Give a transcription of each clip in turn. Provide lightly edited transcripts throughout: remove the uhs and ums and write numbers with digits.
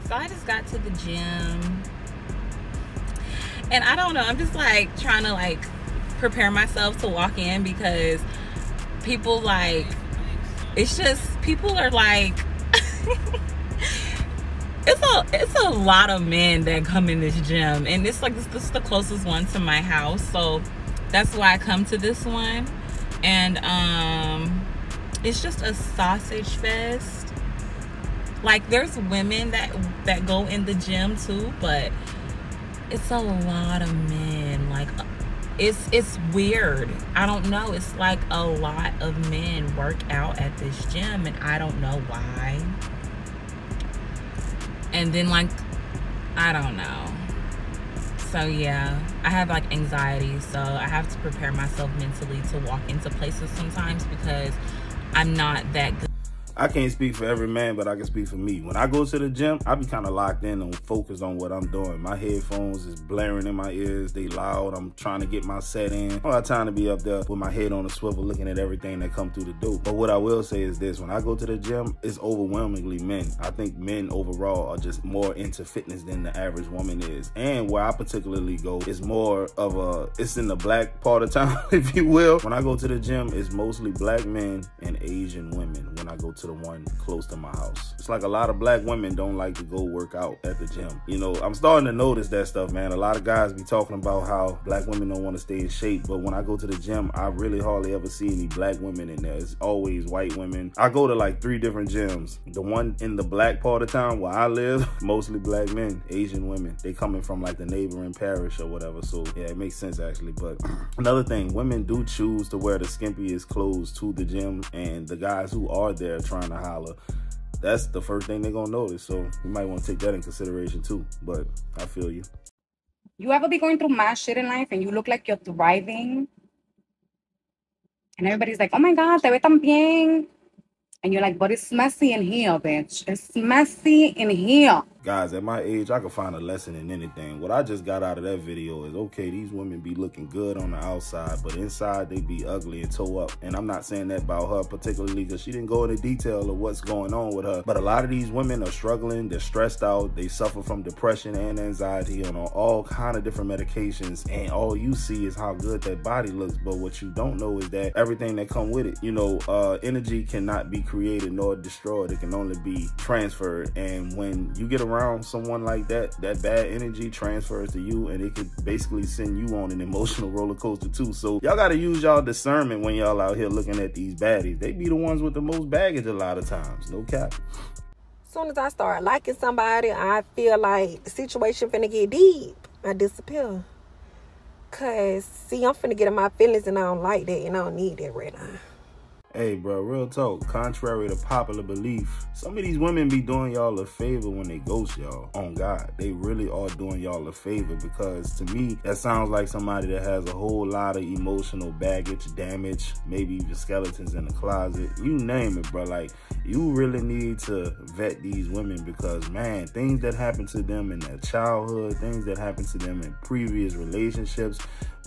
So I just got to the gym, and I don't know, I'm just like trying to like prepare myself to walk in, because people like, it's just, people are like it's a lot of men that come in this gym, and it's like this is the closest one to my house, so that's why I come to this one. And it's just a sausage fest. Like, there's women that go in the gym too, but it's a lot of men. Like, it's weird. I don't know. It's like a lot of men work out at this gym, and I don't know why. And then, like, I don't know. So yeah, I have like anxiety, so I have to prepare myself mentally to walk into places sometimes, because I'm not that good. I can't speak for every man, but I can speak for me. When I go to the gym, I be kind of locked in and focused on what I'm doing. My headphones is blaring in my ears. They loud. I'm trying to get my set in. I don't have time to be up there with my head on a swivel looking at everything that come through the door. But what I will say is this. When I go to the gym, it's overwhelmingly men. I think men overall are just more into fitness than the average woman is. And where I particularly go is more of it's in the black part of town, if you will. When I go to the gym, it's mostly black men and Asian women when I go to the one close to my house. It's like a lot of black women don't like to go work out at the gym. You know, I'm starting to notice that stuff, man. A lot of guys be talking about how black women don't want to stay in shape, but when I go to the gym, I really hardly ever see any black women in there. It's always white women. I go to like 3 different gyms. The one in the black part of town where I live, mostly black men, Asian women. They coming from like the neighboring parish or whatever. So yeah, it makes sense actually. But another thing, women do choose to wear the skimpiest clothes to the gym, and the guys who are there trying to holler, that's the first thing they're gonna notice. So you might want to take that in consideration too. But I feel you. You ever be going through mad shit in life and you look like you're thriving, and everybody's like, oh my God, te ve tan bien. And you're like, but it's messy in here, bitch. It's messy in here. Guys, at my age, I could find a lesson in anything. What I just got out of that video is, okay, these women be looking good on the outside, but inside they be ugly and toe up. And I'm not saying that about her particularly, because she didn't go into detail of what's going on with her. But a lot of these women are struggling. They're stressed out. They suffer from depression and anxiety and on all kind of different medications. And all you see is how good that body looks. But what you don't know is that everything that come with it. You know, energy cannot be created nor destroyed. It can only be transferred. And when you get around someone like that, that bad energy transfers to you, and it could basically send you on an emotional roller coaster too. So y'all got to use y'all discernment when y'all out here looking at these baddies. They be the ones with the most baggage a lot of times. No cap. As soon as I start liking somebody, I feel like the situation finna get deep. I disappear. Cause see, I'm finna get in my feelings, and I don't like that, and I don't need that right now. Hey, bro, real talk. Contrary to popular belief, some of these women be doing y'all a favor when they ghost y'all. On God, they really are doing y'all a favor, because to me, that sounds like somebody that has a whole lot of emotional baggage, damage, maybe even skeletons in the closet. You name it, bro. Like, you really need to vet these women, because, man, things that happen to them in their childhood, things that happen to them in previous relationships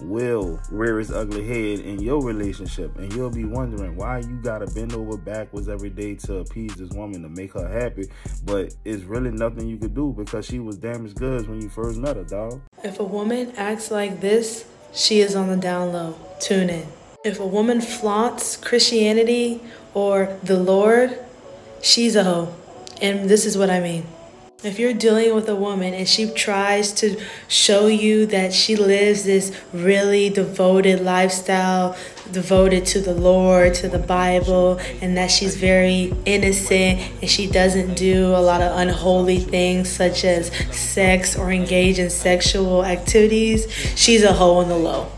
will rear its ugly head in your relationship, and you'll be wondering why you gotta bend over backwards every day to appease this woman to make her happy, but it's really nothing you could do, because she was damaged goods when you first met her, dog. If a woman acts like this, she is on the down low. Tune in. If a woman flaunts Christianity or the Lord, she's a hoe. And this is what I mean. If you're dealing with a woman and she tries to show you that she lives this really devoted lifestyle, devoted to the Lord, to the Bible, and that she's very innocent and she doesn't do a lot of unholy things such as sex or engage in sexual activities, she's a hoe on the low.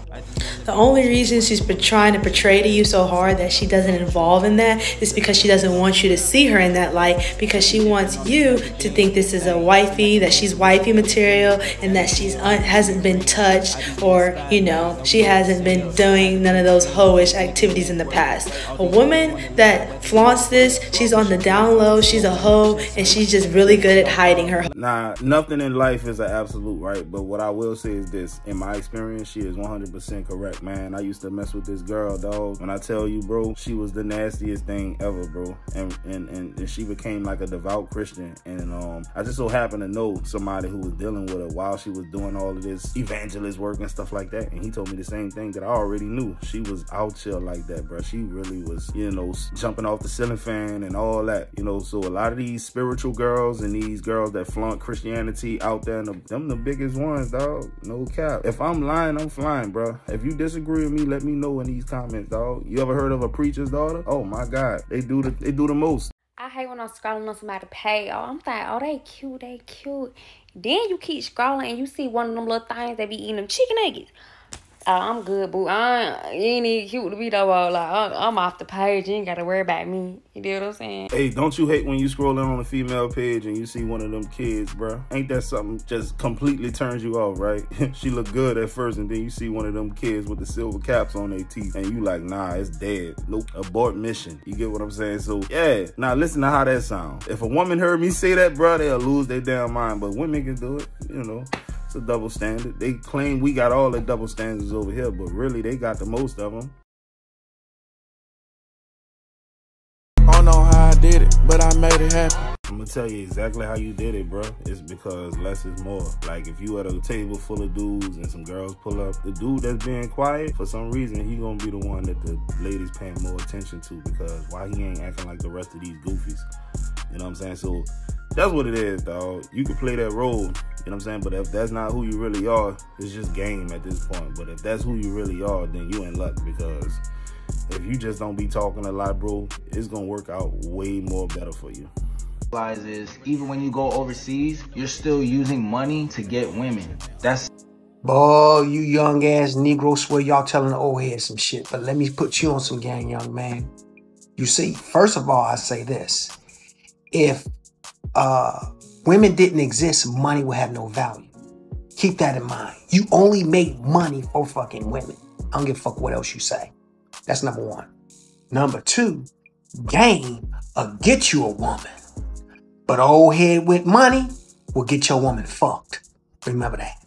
The only reason she's been trying to portray to you so hard that she doesn't involve in that is because she doesn't want you to see her in that light, because she wants you to think this is a wifey, that she's wifey material, and that she's hasn't been touched, or, you know, she hasn't been doing none of those hoish activities in the past. A woman that flaunts this, she's on the down low, she's a hoe, and she's just really good at hiding her. Nah, nothing in life is an absolute, right? But what I will say is this. In my experience, she is 100% correct. back, man. I used to mess with this girl, dog. When I tell you, bro, she was the nastiest thing ever, bro. And she became like a devout Christian. And I just so happened to know somebody who was dealing with her while she was doing all of this evangelist work and stuff like that. And he told me the same thing that I already knew. She was out here like that, bro. She really was, you know, jumping off the ceiling fan and all that, you know. So a lot of these spiritual girls and these girls that flaunt Christianity out there, them the biggest ones, dog. No cap. If I'm lying, I'm flying, bro. If you disagree with me, let me know in these comments, dog. You ever heard of a preacher's daughter? Oh my God, they do the most. I hate when I'm scrolling on somebody's page. Oh, I'm thinking, oh, they cute, they cute. Then you keep scrolling and you see one of them little things that be eating them chicken nuggets. Oh, I'm good, boo. You ain't even cute to be though. Like, I'm off the page. You ain't got to worry about me. You know what I'm saying? Hey, don't you hate when you scrolling on a female page and you see one of them kids, bro? Ain't that something just completely turns you off, right? She look good at first, and then you see one of them kids with the silver caps on their teeth, and you like, nah, it's dead. Nope, abort mission. You get what I'm saying? So, yeah. Now, listen to how that sounds. If a woman heard me say that, bro, they'll lose their damn mind, but women can do it, you know. A double standard. They claim we got all the double standards over here, but really they got the most of them. I don't know how I did it, but I made it happen. I'm gonna tell you exactly how you did it, bro. It's because less is more. Like, if you at a table full of dudes and some girls pull up, the dude that's being quiet, for some reason, he gonna be the one that the ladies paying more attention to, because why he ain't acting like the rest of these goofies? You know what I'm saying? So that's what it is, dog. You can play that role, you know what I'm saying? But if that's not who you really are, it's just game at this point. But if that's who you really are, then you in luck, because if you just don't be talking a lot, bro, it's gonna work out way more better for you. Is even when you go overseas, you're still using money to get women. That's boy, you young ass Negro, swear y'all telling the old head some shit, but let me put you on some game, young man. You see, first of all, I say this. If women didn't exist, money would have no value. Keep that in mind. You only make money for fucking women. I don't give a fuck what else you say. That's number one. Number two, game will get you a woman. But old head with money will get your woman fucked. Remember that.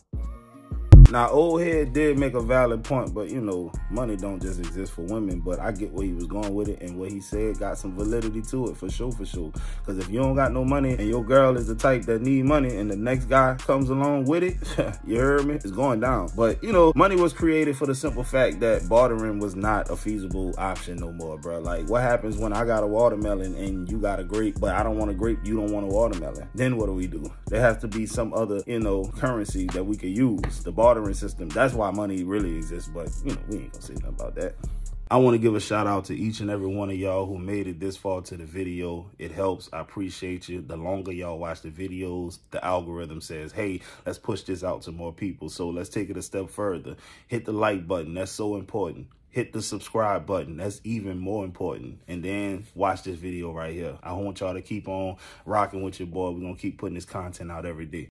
Now, old head did make a valid point, but, you know, money don't just exist for women. But I get where he was going with it, and what he said got some validity to it, for sure, for sure. Because if you don't got no money and your girl is the type that need money and the next guy comes along with it, you heard me? It's going down. But, you know, money was created for the simple fact that bartering was not a feasible option no more, bro. Like, what happens when I got a watermelon and you got a grape, but I don't want a grape, you don't want a watermelon? Then what do? There has to be some other, you know, currency that we could use. The bartering system. That's why money really exists, but you know, we ain't gonna say nothing about that. I want to give a shout out to each and every one of y'all who made it this far to the video. It helps. I appreciate you. The longer y'all watch the videos, the algorithm says, hey, let's push this out to more people. So let's take it a step further. Hit the like button. That's so important. Hit the subscribe button. That's even more important. And then watch this video right here. I want y'all to keep on rocking with your boy. We're going to keep putting this content out every day.